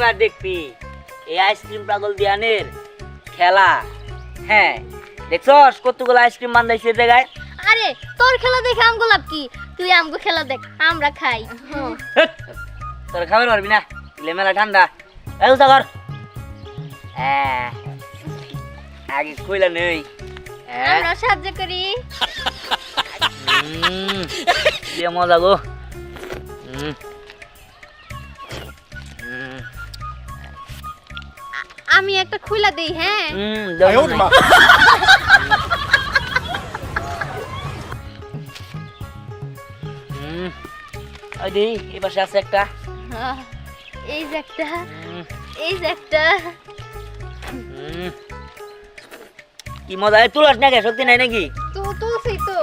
এবার দেখবি এই আইসক্রিম পাগল দিয়ানের খেলা। হ্যাঁ দেখছস কতগুলো আইসক্রিম বানাইছে জায়গায়। আরে তোর খেলা দেখে আমগো লাভ কি, তুই আমগো খেলা দেখ, আমরা খাই। তোর খাবার পারবি না, মেলা ঠান্ডা। এই উঠা কর। হ্যাঁ আগে কইলা নেই। আমরা সাহায্য করি। দিয়ে মজা গো। আমি একটা খুইলা দেই। হ্যাঁ এই পাশে আছে একটা। এই যে একটা, এই যে একটা। কি মজা, তুলাস না কে? সত্যি নাই নাকি? তুলছি তো।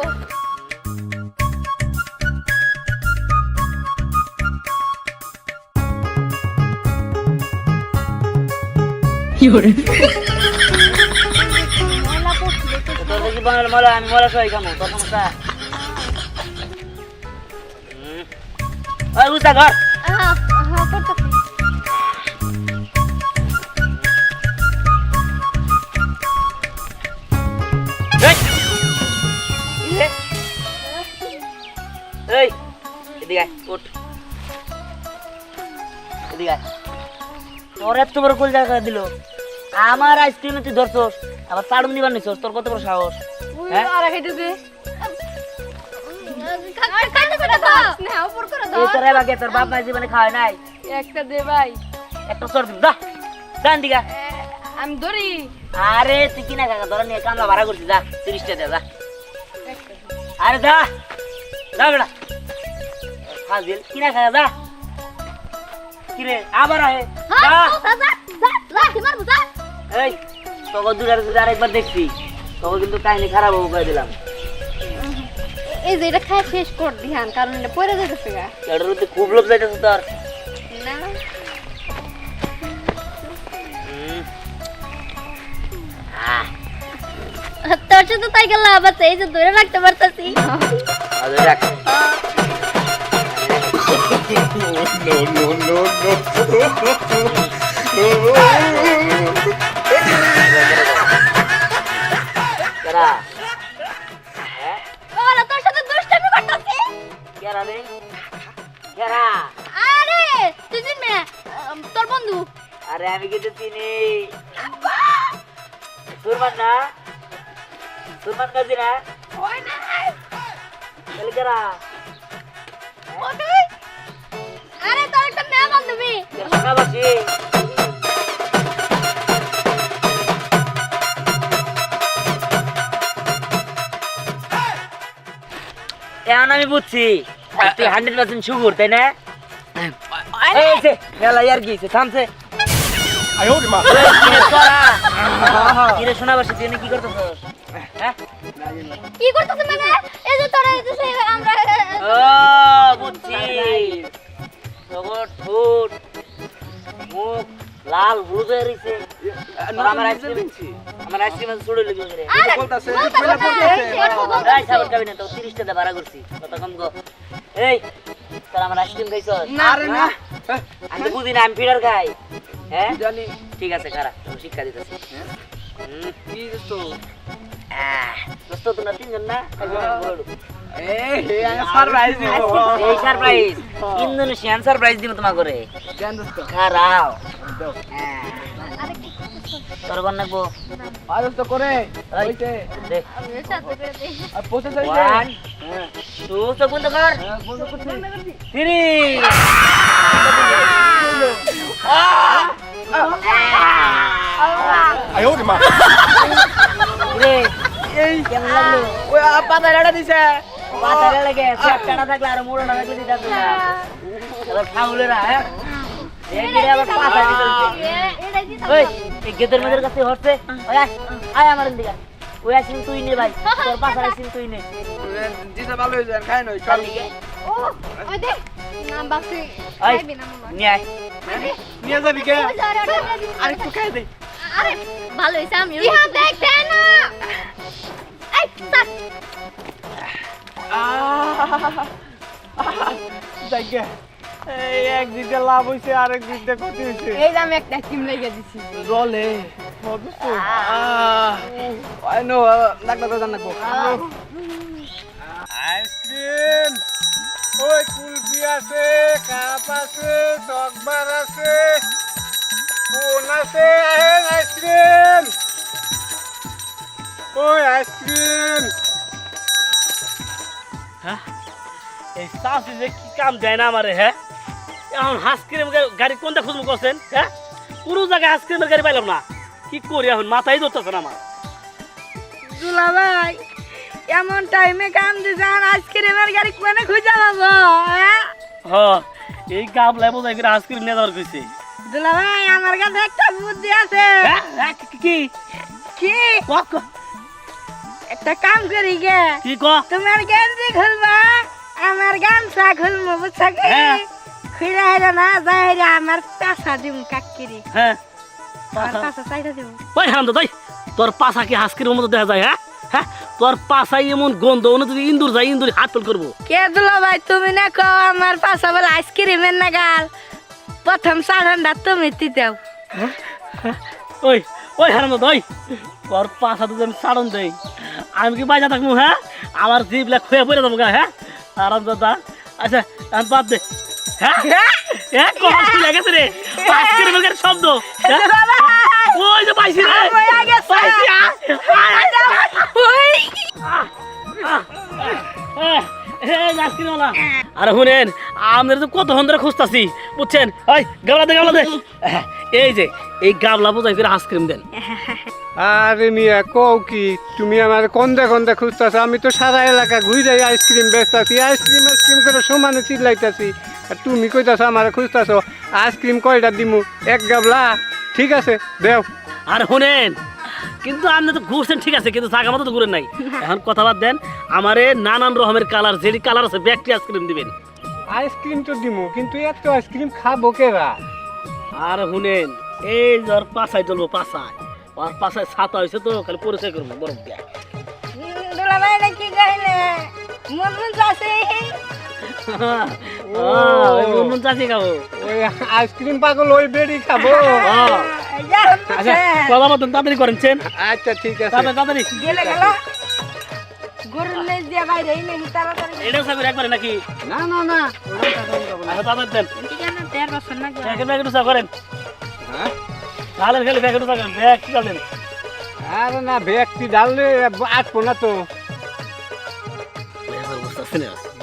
তোর দেখি বানাল মলা, আমি মলা সবাই খামো, তোর সমস্যা। ওই উঠা ঘর। এই এদিকে আয়, উঠ। এদিকে আয়। তোর এত বড় কোল জায়গা দিল, আমার আইসক্রিমে তুই ধরছস, আবার চাড়ুন দিবার নিছস, তোর কত বড় সাহস? হ্যাঁ তোর বাপ মাই জীবনে খাওয়ায় নাই। একটা দে ভাই, একটা চর দিন যা, জান দিগা। আমি ধরি। আরে তুই কিনা কাকা ধরা নিয়ে কামলা ভাড়া করছিস, যা 30 টাকা দে যা। আরে যা যা বেটা, ফাজিল কিনা কাকা যা। কিরে আবার আহে এই তোকে দূরে যদি আরেকবার দেখছি তোকে কিন্তু কাহিনী খারাপ হবো করে দিলাম। এই যে এটা খাই শেষ কর ধ্যান, কারণ এটা পড়ে যাইতেছে গা। এটার মধ্যে খুব লোভ যাইতেছে তোর না। তোর সাথে তাই গেল আবার এই যে ধরে রাখতে পারতাছি। তোর সাথে দুষ্টামি করতেছি। আরে তুই চিনবি না, তোর বন্ধু। আরে আমি কিন্তু চিনি। সুরমান না, সুরমান কাজি না। আরে তোর একটা মেয়ে বান্ধবী। এখন আমি বুঝছি তুই 100% সুগুর, তাই না? মেলা আর কি থামছে। কিরে শোনাবাসী তুই কি করতেছস? কি করতেছ মানে? এই যে তোরা আমরা ও বুঝছি, তোর ঠোঁট মুখ লাল হলুদ হয়ে রইছে। আমার আইসক্রিম ছুড়ে লেগে গেছে। বলতাছে এই সাবর খাবি না তো, 30 টাকা ভাড়া করছি, কত কম গো। এই তোর আমার আইসক্রিম খাইছস? না রে না, আমি তো বুঝি না, আমি ফিডার খাই। হ্যাঁ জানি। ঠিক আছে খারাপ, তোকে শিক্ষা দিতেছি। কি দোস্ত? দোস্ত তোমরা তিনজন না? এই সারপ্রাইজ দিব। এই সারপ্রাইজ, ইন্দোনেশিয়ান সারপ্রাইজ দিব তোমাকে করে। কেন দোস্ত? খারাপ তোর কোন নাকবো? আর দোস্ত করে ওইতে দেখ আমি সাথে করে দেই। আর পৌঁছে যাই। 1 2 তো বন্ধ কর। বন্ধ করছি। 3 哎呦我的妈！ রে এই কেমন লাগলো? ওই পাতা লাড়া দিছে। পাতারে লাগে চারটা থাকলে আর মোড়া না থাকলে দিতে না। এবার খাউলে না হ্যাঁ। এই গিরে আবার পাতা দিতে। এটা কি ওই এই গেদের মেদের কাছে হচ্ছে। ওই আয় আমার দিকে। ওই আইসক্রিম তুই নে ভাই, তোর পাশে আইসক্রিম তুই নে। জিসা ভালো হয়ে যায়, খাই নই চল। ও ওই দেখ নাম বাসে আয় খাইবি না মামা। নিয়ে আয়। নিয়ে যাবি কে? ওই যারে ওটা আর একটু খাই দে। আরে ভালো হইছে আমি ইহা দেখ দে না। এই সাক জায়গা এই একদিক দিয়ে লাভ হইছে আর একদিক দিয়ে ক্ষতি হইছে এই যে আমি একটা আইসক্রিম লেগে দিছি রলে নো ডাক্তার জান নাকবো আইসক্রিম ওই কুলফি আছে কাপ আছে চকবার আছে কোন আছে আইসক্রিম ওই আইসক্রিম এই চাষি যে কি কাম দেয় না আমারে, হ্যাঁ এখন আইসক্রিম গাড়ি কোনটা খুঁজবো করছেন? হ্যাঁ কোনো জায়গায় আইসক্রিমের গাড়ি পাইলাম না, কি করি এখন মাথায় ধরতেছে না আমার। দুলা ভাই এমন টাইমে কাম দিছেন আইসক্রিমের গাড়ি কোনে খুঁজে পাবো? হ এই গাবলায় বোঝাই করে আইসক্রিম নিয়ে যাওয়ার কইছে। দুলা ভাই আমার কাছে একটা বুদ্ধি আছে। কি কি ক ক একটা কাম করি গে, কি ক তোমার গেঞ্জি খুলবা আমার গামছা খুলবো, বুঝছা কি? হ্যাঁ। খুলে হেরে না যাই হেরে আমার পাশা দিম কাকিরি, হ্যাঁ আমার পাশা চাইটা দিম। ওই হারামদা তাই তোর পাশা কি আইসক্রিমের মতো দেখা যায়? হ্যাঁ হ্যাঁ তোর পাশাই এমন গন্ধ, ওনে যদি ইন্দুর যায় ইন্দুর হাত ফেল করবো। কে দুলা ভাই তুমি না কও আমার পাশা বলে আইসক্রিমের নাগাল, প্রথম সাড়ানটা তুমি দিতেও। ওই ওই হারামদা ওই তোর পাশা যদি আমি সাড়ন দেই আমি কি বাইজা থাকবো? হ্যাঁ আমার জিভলা খুঁয়ে পড়ে যাবো গা। হ্যাঁ হারামদা আচ্ছা আমি বাদ দে। হ্যাঁ হ্যাঁ কখন খুলে গেছে রে আইসক্রিমের গাড়ির শব্দ? হ্যাঁ? ওই যে পাইছি রে পাইছি। আরে শুনেন আমরা তো কত ধরে খুঁজতাছি বুঝছেন। ওই গাবলা দে গাবলা দে। এই যে এই গাবলা বোঝাই করে আইসক্রিম দেন। আরে মিয়া কও কি তুমি আমার কন্দে কন্দে খুঁজতেছ? আমি তো সারা এলাকা ঘুরে আইসক্রিম বেচতাছি, আইসক্রিম আইসক্রিম করে সমানে চিল্লাইতাছি, আর তুমি কইতাছ আমার খুঁজতাছ। আইসক্রিম কয়টা দিমু? এক গাবলা? ঠিক আছে দেও। আর শুনেন কিন্তু আপনি তো ঘুরছেন ঠিক আছে, কিন্তু জায়গা মতো তো ঘুরেন নাই। এখন কথা বাদ দেন, আমারে নানান রকমের কালার যেটি কালার আছে ব্যাগটি আইসক্রিম দিবেন। আইসক্রিম তো দিমু, কিন্তু এত আইসক্রিম খাবো কেরা? আর শুনেন এই জ্বর পাশায় চলবো, পাশায় আর পাশায় ছাতা হয়েছে তো খালি পরিচয় করবো বরফ দিয়া। দুলা ভাই না কি কইলে মন মন যাচ্ছে। মন চাষি খাবো, ওই আইসক্রিম পাগল ওই বেড়ি খাবো। আচ্ছা কথা মতন তাড়াতাড়ি করেনছেন। আচ্ছা ঠিক আছে তাড়াতাড়ি গেলে গেল গরুর লেজ দিয়ে বাইরে এই নেই তাড়াতাড়ি। এটাও সাহেবের একবারে নাকি? না না না আচ্ছা তাড়াতাড়ি দেন। ঠিক আছে 13 বছর না কি? ব্যাগেট উঁচা করেন। হ্যাঁ তাহলে খালি ব্যাগেট উঁচা করেন, ব্যাগ কি করলেন? আরে না ব্যক্তি ডাললে আটবো না তো।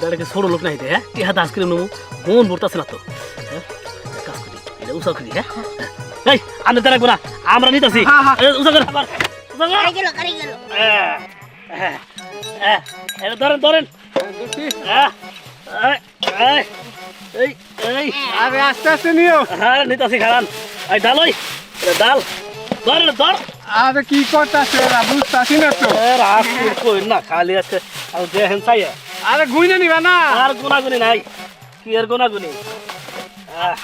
দাঁড়াকে ছোট লোক নাই হ্যাঁ কি হাতে আইসক্রিম নেবো মন ভরতেছে না তো। হ্যাঁ কাজ করি এটা উঁচা করি। হ্যাঁ এই আমি তো রাখবো না, আমরা নিতেছি। উঁচা করে আরে গেল আরে গেল। এটা ধরেন ধরেন। এই এই আরে আস্তে আস্তে নিও। হ্যাঁ নিতেছি খারান। এই ডাল ওই ডাল ধর ধর। আরে কি করতেছে বুঝতেছি না তো। আইসক্রিম কই না খালি আছে আর দেখেন চাই। আরে গুইনা নিবা না? আর গুনাগুনি নাই, কি আর গুনাগুনি?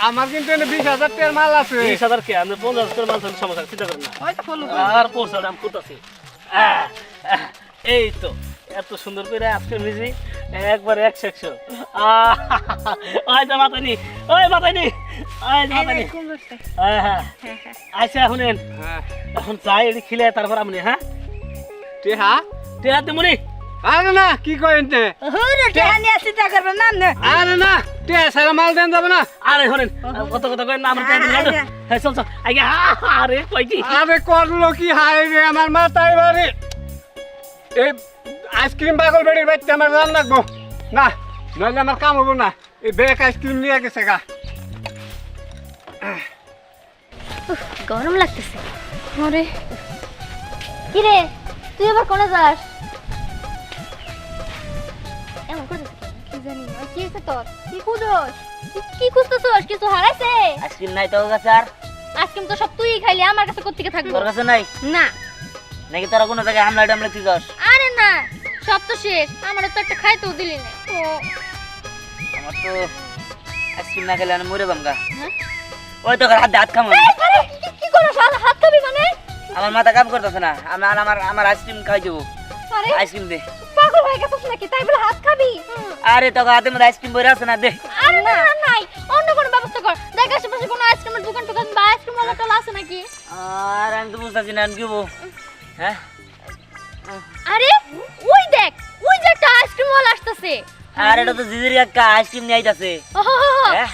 আমার কিন্তু এনে 20,000 টাকার মাল আছে। 20,000 কে আমি 50,000 মাল থাকলে সমস্যা চিন্তা করেন না। ওই তো ফলো আর পৌঁছাও আমি করতেছি। এই তো এত সুন্দর করে আজকে মিজি একবার 100 ওই তো মাথানি ওই মাথানি ওই মাথানি। হ্যাঁ হ্যাঁ আচ্ছা শুনেন এখন চাই এটি খিলে তারপর আপনি। হ্যাঁ টেহা টেহা তেমনি। আরে না কি করেন তে? হুরে টেহানি আসি তা করবে না না। আরে না টেহা সারা মাল দেন যাবে না। আরে শুনেন কত কথা করেন না আমার হ্যাঁ চল চল আগে। আরে কই কি আরে করলো কি হাই রে আমার মাথায় বাড়ি। এই আইসক্রিম পাগল বেড়ির বাচ্চা আমার রান লাগবো না, নইলে আমার কাম হবো না। এই ব্যাগ আইসক্রিম নিয়ে গেছে গা। গরম লাগতেছে। আরে কি রে তুই আবার কোনে যাস? এমন করতেছিস কি জানি না। কি হইছে তোর? কি খুঁজছস? কি খুঁজতেছস? কিছু হারাইছে? আইসক্রিম নাই তোর কাছে? আর আইসক্রিম তো সব তুই খাইলি, আমার কাছে কোত্থেকে থাকবে? তোর কাছে নাই না নাকি? তোরা কোনো জায়গায় হামলা টামলা দিছস? আরে না সব তো শেষ, আমারও তো একটা খাইতেও দিলি না। ও আমার তো আইসক্রিম না খেলে আমি মরে যামগা। হ্যাঁ ওই তো হাত হাত খামো। আরে কি করছ? হাত খাবি মানে? আমার মাথা কাম করতেছে না, আমার আমার আমার আইসক্রিম খাই দেবো। আরে আইসক্রিম দে। পাগল হয়ে গেছিস নাকি? তাই বলে হাত খাবি? আরে তোর হাতে মধ্যে আইসক্রিম বইরা আছে না, দে। আরে না নাই অন্য নাকি? আর আমি তো বুঝতেছি না আমি কি বলবো। হ্যাঁ আরে ওই দেখ, ওই যে একটা আইসক্রিম ওয়ালা আসতেছে। আর এটা তো জিজির কাকা আইসক্রিম নিয়ে আইতাছে। হ্যাঁ?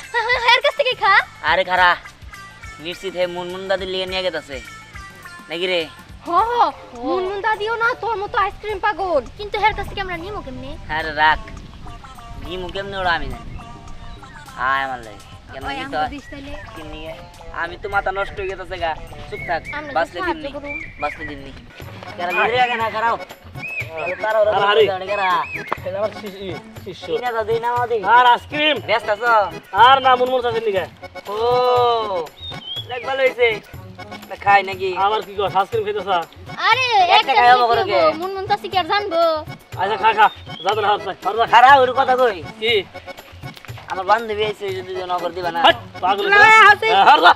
এর কাছ থেকে খা। আরে খারা নিশ্চিত হে মুনমুন দাদি লিয়ে নিয়ে গেতাছে নাকি রে? মুনমুন দাদিও না তোর মতো আইসক্রিম পাগল, কিন্তু এর কাছ থেকে আমরা নিমো কেমনে? আরে রাখ নিমু কেমনে ওরা আমি জানি। আয় আমার লাগে কেন ওই নিতে আমরা হয়? দিস তাইলে। কিনি আমি তো মাথা নষ্ট হয়ে গেছে গা। চুপ থাক আমরা বাসলে সাহায্য দিননি করুম। বাসলে দিননি কেন জিরে আগে না খারাও তারা ওরা আরে, কেরা আমার শিষ্য কিনা দাদি না মাদি আর আইসক্রিম ব্যস্ত আছো? আর না মুনমুন চাষের নিকে ও দেখ ভালো হয়েছে খাই নাকি? আমার কি কর আইসক্রিম খাইতেছ? আরে একটা একটা খাইও খাইও বড় কে? মুনমুন চাচি কি আর জানবো? আচ্ছা খা খা যাবে না হাত পার খারাপ ওর কথা কই কি আমার বান্ধবী আইছে যদি নগর দিবা না হাট পাগল দুলাভাই হাসি। হার যা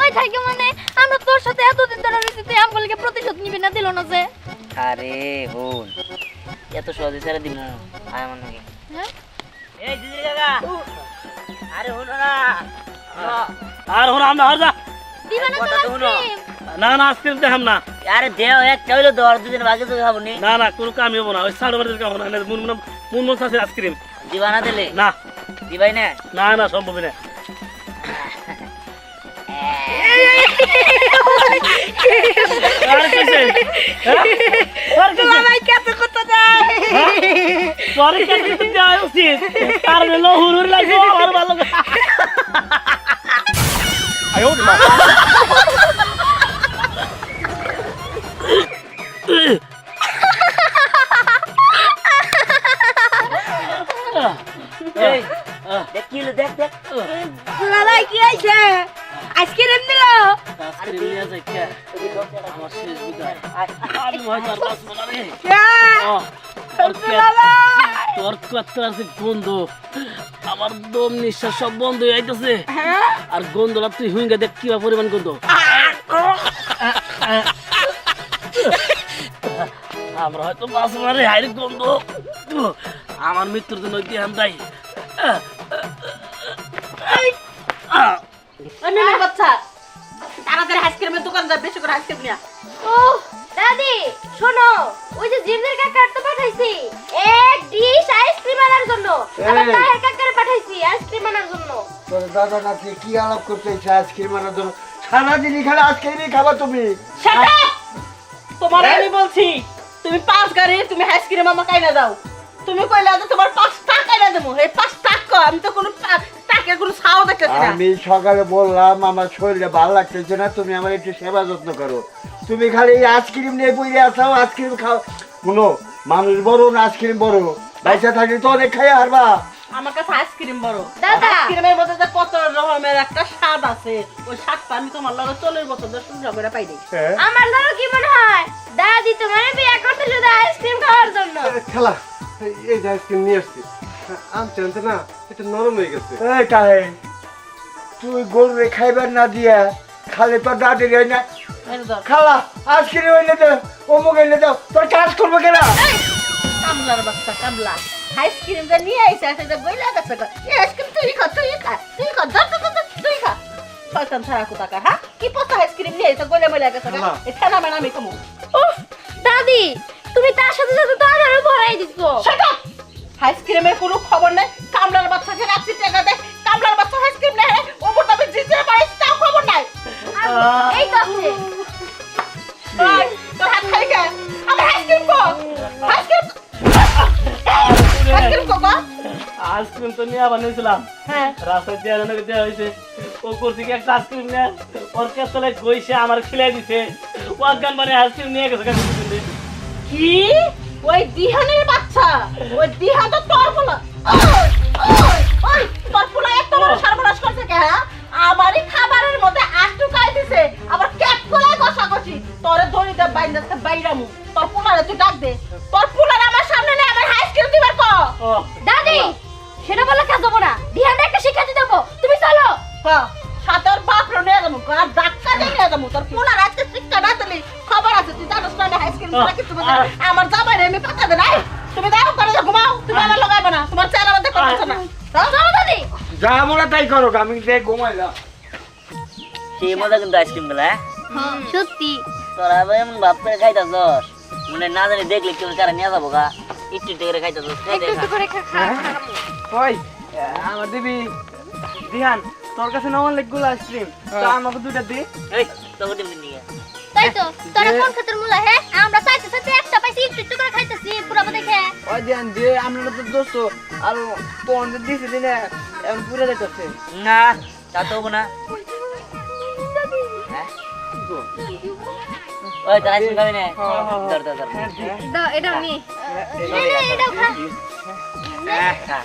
ওই থাকে মানে আমরা তোর সাথে এতদিন ধরে রয়েছি, তুই আমগুলোকে প্রতিশোধ নিবি না, দিল না যে। আরে হুন এত সহজে ছেড়ে দিমু আয় আমার নাকি হ্যাঁ? এই দিদি কাকা আরে হুনো না আর হন আমরা হার যা দিবা না তো কথা তো শুনো। আইসক্রিম? না না আইসক্রিম দেখাম না আরে দেও একটা হইলো দর দুদিন বাকি তো খাবো নি না না কোনো কামই হবো না ওই সাড়ে বাড়ির কাম না মুনমুন মুনমুন চাষের আইসক্রিম দিবা না দিলে না দিবাই না না না সম্ভব না আর কইছে আর কইছে দুলাভাই কত কত যায় পরে কেটে দেওয়া উচিত আর লহুর লাগবে আমার ভালো 哎呦我的妈！ এই দেখ কি হলো দেখ দেখ দুলাভাই কি হয়েছে আইসক্রিম দিল আইসক্রিম নিয়ে যাই কে আমার শেষ বিদায় আমি হয়তো আর বাঁচবো না রে তোর কত আছে গন্ধ আমার দম নিঃশ্বাস সব বন্ধ হয়ে যাইতেছে আর গন্ধটা তুই হুইঙ্গা দেখ কি পরিমাণ গন্ধ আমরা হয়তো বাঁচবো না রে হাইরে গন্ধ আমার মৃত্যুর জন্য ধ্যান দেয় বাচ্চা তাড়াতাড়ি আইসক্রিমের দোকান যা, বেশি করে আইসক্রিম নিয়ে ও দাদি শোনো, ওই যে জিরদের কাকার তো পাঠাইছি এক ডিশ আইসক্রিম আনার জন্য, আবার তাহের কাকার পাঠাইছি আইসক্রিম আনার জন্য। তোর দাদা নাকি কি আলাপ করতে ইচ্ছা আইসক্রিম আনার জন্য? সারাদিনই খালি আইসক্রিমই খাবা তুমি। তোমার আমি বলছি তুমি 5 গাড়ি তুমি আইসক্রিম আমাকে আইনা দাও। তুমি কইলা যে তোমার 5 টাকা আইনা দেবো, এই 5 টাকা আমি তো কোনো টাকা কোনো ছাও দেখতেছি না। আমি সকালে বললাম আমার শরীরে ভালো লাগতেছে না, তুমি আমার একটু সেবা যত্ন করো। তুমি খালি এই আইসক্রিম নিয়ে বইরে আসাও, আইসক্রিম খাও। শুনো, মানুষ বড় না আইসক্রিম বড়, বাইসা থাকলে তো অনেক খাই হারবা। আমার কাছে আইসক্রিম বড় দাদা। আইসক্রিমের মধ্যে যে কত রকমের একটা স্বাদ আছে, ওই স্বাদটা আমি তোমার লগে 40 বছর ধরে শুনছি করে পাই নাই। আমার ধরো কি মনে হয় দাদি তোমার বিয়ে করতে শুধু আইসক্রিম খাওয়ার জন্য? খেলা এই যে আইসক্রিম নিয়ে আসছি আনতে আনতে না এটা নরম হয়ে গেছে। এই তাহে তুই গরুরে খাইবার না দিয়া খালে তোর দাদি হয় না। এই ধর খালা আইসক্রিম হইলে দাও, অমুক হইলে দাও, তোর কাজ করবো কেনা? কামলার বাচ্চা কামলা আইসক্রিম যে নিয়ে আইছে সেটা বইলা গেছে এই আইসক্রিম তুই খা তুই খা তুই খা তুই খা শয়তান ছাড়া কোথাকার। হ্যাঁ কি পচা আইসক্রিম নিয়ে আইছে বইলা বইলা গেছে এটা না মানে আমি কমু। উফ দাদি তুমি তার সাথে সাথে তো আমারও ভরাই দিছো। Shut up! আইসক্রিমের কোনো খবর নাই। কামলার বাচ্চাকে রাখছি টাকা দেয়, কামলার বাচ্চা আইসক্রিম নেয়, ওপর তবে জিজে বাড়াইছে তাও খবর নাই। এই তো আছে। ওই, তোর হাত খালি কে? আমার আইসক্রিম কো? আইসক্রিম কো গো? আইসক্রিম তো নিয়ে বানিয়েছিলাম হ্যাঁ রাস্তায় দেওয়া নাকি দেওয়া হয়েছে ও করছে কি একটা আইসক্রিম নিয়ে ওর কেতলে গইছে আমার খিলাই দিছে ও গান বানিয়ে আইসক্রিম নিয়ে গেছে কি? ওই দিহানের বাচ্চা, ওই দিহান তো তোর পোলা। ওই তোর পোলা এত বড় সর্বনাশ করছে কে? হ্যাঁ আমারই খাবারের মধ্যে আটু খাই দিছে, আবার ক্যাপ কোলায় কষাকষি। তোরে দড়িতে বাইন্দাতে বাইরামু, তোর পোলারে তুই ডাক দে। তোর পোলারে আমার সামনে নেই, আমার আইসক্রিম দিবার ক। দাদি সেটা বলে কাজ দেবো না, ধ্যান একটা শিক্ষা দিতে দেবো, তুমি চলো। হ্যাঁ সাথে ওর বাপ রে নিয়ে যাবো, আর ডাক্তার নিয়ে যাবো। তোর পোলার আজকে শিক্ষা না দিলি খবর আছে, তুই জানোস না আমি আইসক্রিম ছাড়া কিছু বুঝি না। আমার জামাই রে আমি পাতা দে নাই। তুমি দাও করে ঘুমাও, তুমি আমার লাগাইবে না, তোমার চেহারা মধ্যে কথা না। চলো দাদি। যা মনে তাই করো, আমি ঘুমাইলাম। সেই মজা কিন্তু আইসক্রিম গুলা সত্যি তোরা ভাই এমন ভাব করে খাইতাছ মানে না জানি দেখলে কেউ কারা নিয়ে যাবো গা একটু একটু করে খাইতাছ একটু একটু করে খা ওই আমার দিবি দিহান তোর কাছে না অনেকগুলো আইসক্রিম তো আমাকে দুইটা দে এই তোকে ডিম নিয়ে তাই তো তোরা কোন খাতের মুলা হ্যাঁ আমরা চাইতে চাইতে একটা পাইছি একটু একটু করে খাইতেছি পুরো দেখে ওই দিহান দিয়ে আমরা তো দোস্ত আর তোর দিছে দিনে এখন পুরো যাইতেছে না তা তো হবো না হ্যাঁ ওই তারা আইসক্রিম খাবি না ধর ধর ধর দাও এটা নি এটা খা খা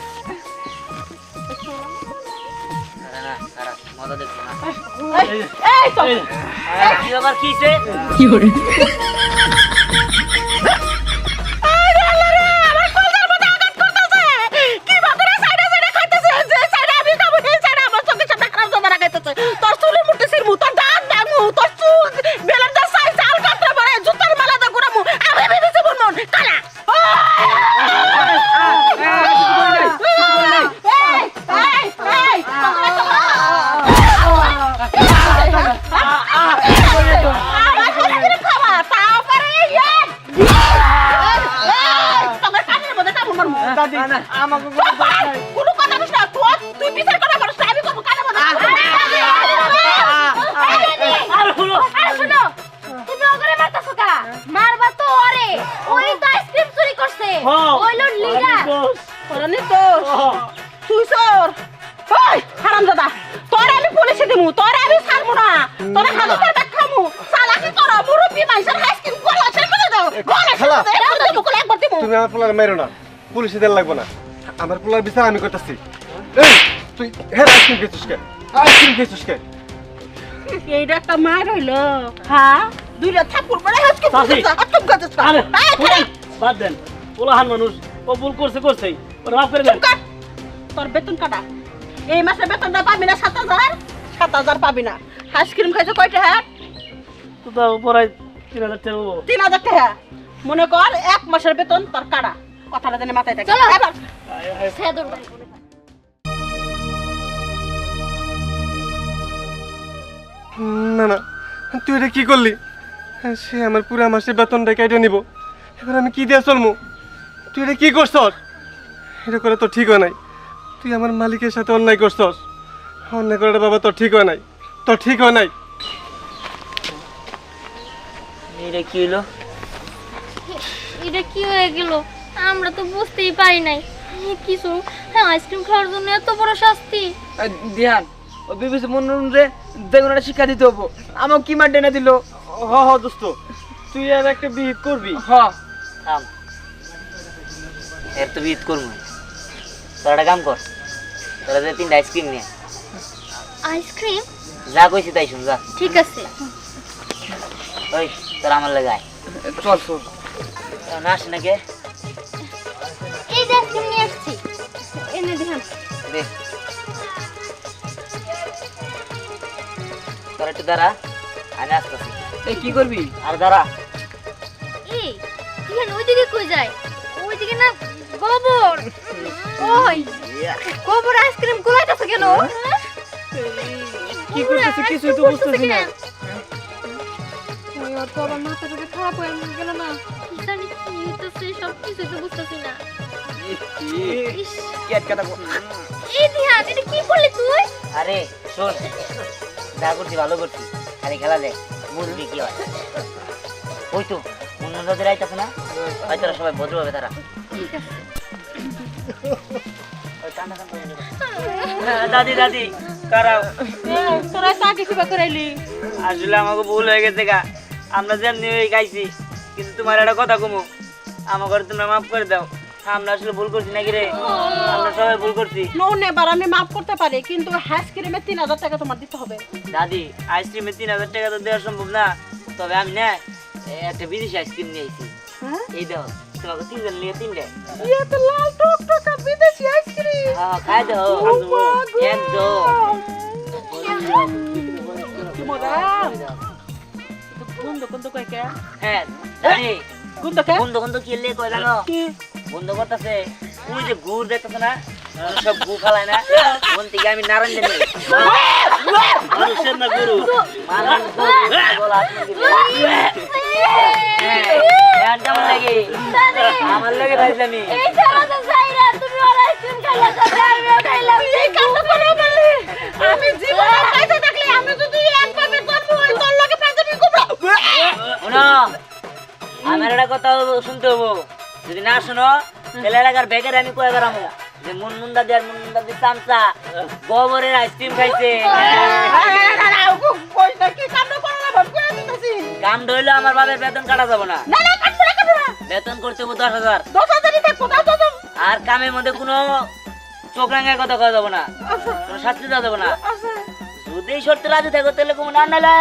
না খারাপ মজা দেখছো না এই তো কি আবার কিছে তোর চুলের মুঠে সিরমু তোর দাঁত ভাঙমু তোর চুল বেলার দা সাইজ আল কাটতে পারে জুতার মালা দা গুরামু আমি বেরিয়েছি বলমন কালা আমাকে কোনো কথা বলিস না তুই বিচার করা মানুষ না আমি করবো কানে আরে শুনো তুমি ওগরে মারতাছো কা মারবা তো আরে ওই তো আইসক্রিম চুরি করছে ওই লোড লিডার ওরানি তো তুই সর ওই হারামজাদা তোরে আমি পুলিশে দিমু তোরে আমি ছাড়বো না তোরে হাজতে দেখামু চালাকি করো মুরব্বি মাইসের আইসক্রিম গলা ছেড়ে দাও গলা খালা। ছেড়ে দাও মুকুল একবার দিমু তুমি আমার পোলার মেরো না পুলিশে দেন লাগবো না আমার পোলার বিচার আমি করতেছি এই তুই হ্যাঁ আইসক্রিম খেয়েছিস কে আইসক্রিম খেয়েছিস কে এইটা একটা মার হইলো হ্যাঁ দুইটা থাপুর পরে হাসকে চাচি। আটক গাছস আরে শুনেন, বাদ দেন পোলাহান মানুষ ও ভুল করছেই ওরা মাফ করে দেন তোর বেতন কাটা এই মাসে বেতনটা পাবি না 7,000 পাবি না আইসক্রিম খাইছো কয়টা হ্যাঁ তো তাও পড়াই 3000 টাকা হবো। 3,000 টাকা মনে কর এক মাসের বেতন তোর কাটা কথাটা জানি মাথায় থাকে চলো। এবার সেদর না না তুই এটা কি করলি সে আমার পুরো মাসের বেতনটা কেটে নিব এবার আমি কি দিয়ে চলবো তুই এটা কি করছস এটা করে তো ঠিক হয় নাই তুই আমার মালিকের সাথে অন্যায় করছস অন্যায় করাটা বাবা তোর ঠিক হয় নাই তোর ঠিক হয় নাই এটা কি হলো এটা কি হয়ে গেল আমরা তো বুঝতেই পারি নাই কিছু হ্যাঁ আইসক্রিম খাওয়ার জন্য এত বড় শাস্তি দিহান ও বিবিসি মনোরঞ্জন রে দেখুন একটা শিক্ষা দিতে হবো আমাকে কি মার ডেনে দিল হ হ দোস্ত তুই আর একটা বিহিত করবি হ থাম এর তো বিট করবো তোরা একটা কাম কর তোরা যে 3টা আইসক্রিম নিয়ে আইসক্রিম যা কইছি তাই শুন যা ঠিক আছে ওই তোরা আমার লাগে আয় চল চল না আসে নাকি এই যে আইসক্রিম নিয়ে আসছি এনে দিহান দে তোরা একটু দাঁড়া আমি আসতেছি এই কি করবি আর দাঁড়া এই দিহান ওইদিকে কই যায় ওইদিকে না গোবর ওই গোবর আইসক্রিম গুলাইতেছে কেন কি করতেছে কিছুই তো বুঝতেছি না ওই তো আমার মাথাটা খারাপ হয়ে গেল না কি জানি কি হইতেছে সব কিছু তো বুঝতেছি না ইস, কেট কাটা এই দিহান এটা কি করলি তুই আরে শোন যা করছি ভালো করছি খালি খেলা দেখ বুঝবি কি হয় ওই তো অন্যদের আইতাছে না হয়তো ওরা সবাই ভদ্র হবে তারা ওই কান্না কান্না করে নেবে। দাদি দাদি কারাও তোরা চাকরি কিবা করাইলি আসলে আমাকে ভুল হয়ে গেছে গা আমরা যেমনি হয়ে গাইছি কিন্তু তোমার একটা কথা কমু আমাকে তোমরা মাফ করে দাও আমরা আসলে ভুল করছি নাকি রে আমরা সবাই ভুল করছি লোন এবার আমি মাফ করতে পারি কিন্তু আইসক্রিমে 3,000 টাকা তোমার দিতে হবে দাদি আইসক্রিমে 3,000 টাকা তো দেওয়া সম্ভব না তবে আমি না একটা বিদেশি আইসক্রিম নিয়ে আইছি হ্যাঁ এই দাও তোমাকে 3 নিয়ে 3টে ये तो लाल टोक विदेशी आइसक्रीम হ্যাঁ খাই দাও একদম বন্ধ বন্ধ কই কে হ্যাঁ দাদি বন্ধ কে বন্ধ বন্ধ কি লে কই জানো বন্ধ করতেছে ওই যে গুড় দেখতেছ না সব গু ফালায় না মন থেকে আমি নারায়ণ জানি মানুষের না গরু কেমন লাগে আমার লাগে ভাইলামি এই ছাড়া তো যাই না তুমি ওর আইসক্রিম খাইলা তো আমিও খাইলাম এই কামটা করো বলি আমি জীবনে খাইতে থাকলে আমি যদি একভাবে করবো ওই তোর লগে প্রাথমিক কুমড়া শোনো আমার একটা কথা শুনতে হবো যদি না শোনো তাহলে এলাকার বেকারে আমি কয়ে বেড়ামো যে মুন্ডা দিয়ে চামচা গোবরের আইসক্রিম খাইছে কই না কি কামটা করো না ভাব করে দিতেছি কাম ধরলে আমার বাবার বেতন কাটা যাবো না না না কাটবো না বেতন করতে হবো 10,000 10,000 থাকবো দাও তো আর কামের মধ্যে কোনো চোখ রাঙার কথা কওয়া যাবো না কোনো শাস্তি দেওয়া যাবো না যদি এই শর্তে রাজি থাকো তাহলে কোনো না নালে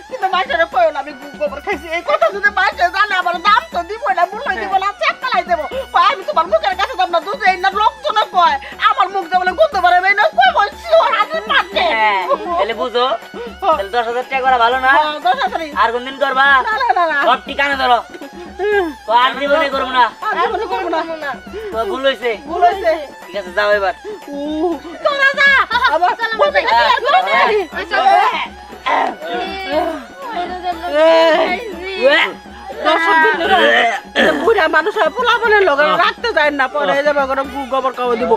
কিন্তু মাছের কইও না আমি গোবর খাইছি এই কথা যদি মাছে জানে আমার দাম তো দিব না মূল্য দিব না চেক কালাই দেব আমি তোমার মুখের কাছে দাম না দুধ এই না লোকজন কয় আমার মুখ দেবলে করতে পারে না কই বলছি ওর হাতে পাচ্ছে হ্যাঁ তাহলে বুঝো তাহলে 10,000 টাকা করা ভালো না 10,000 আর কোনদিন করবা না না না না সব ঠিকানা ধরো তো আর জীবনে করবো না আমি মনে করব না তো ভুল হয়েছে ভুল হইছে ঠিক আছে যাও এবার তোরা যা আবার বলবি না আর করো বুড়া মানুষ পোলা বলে লোক রাখতে যায় না পরে যাবে গোবর খাওয়া দিব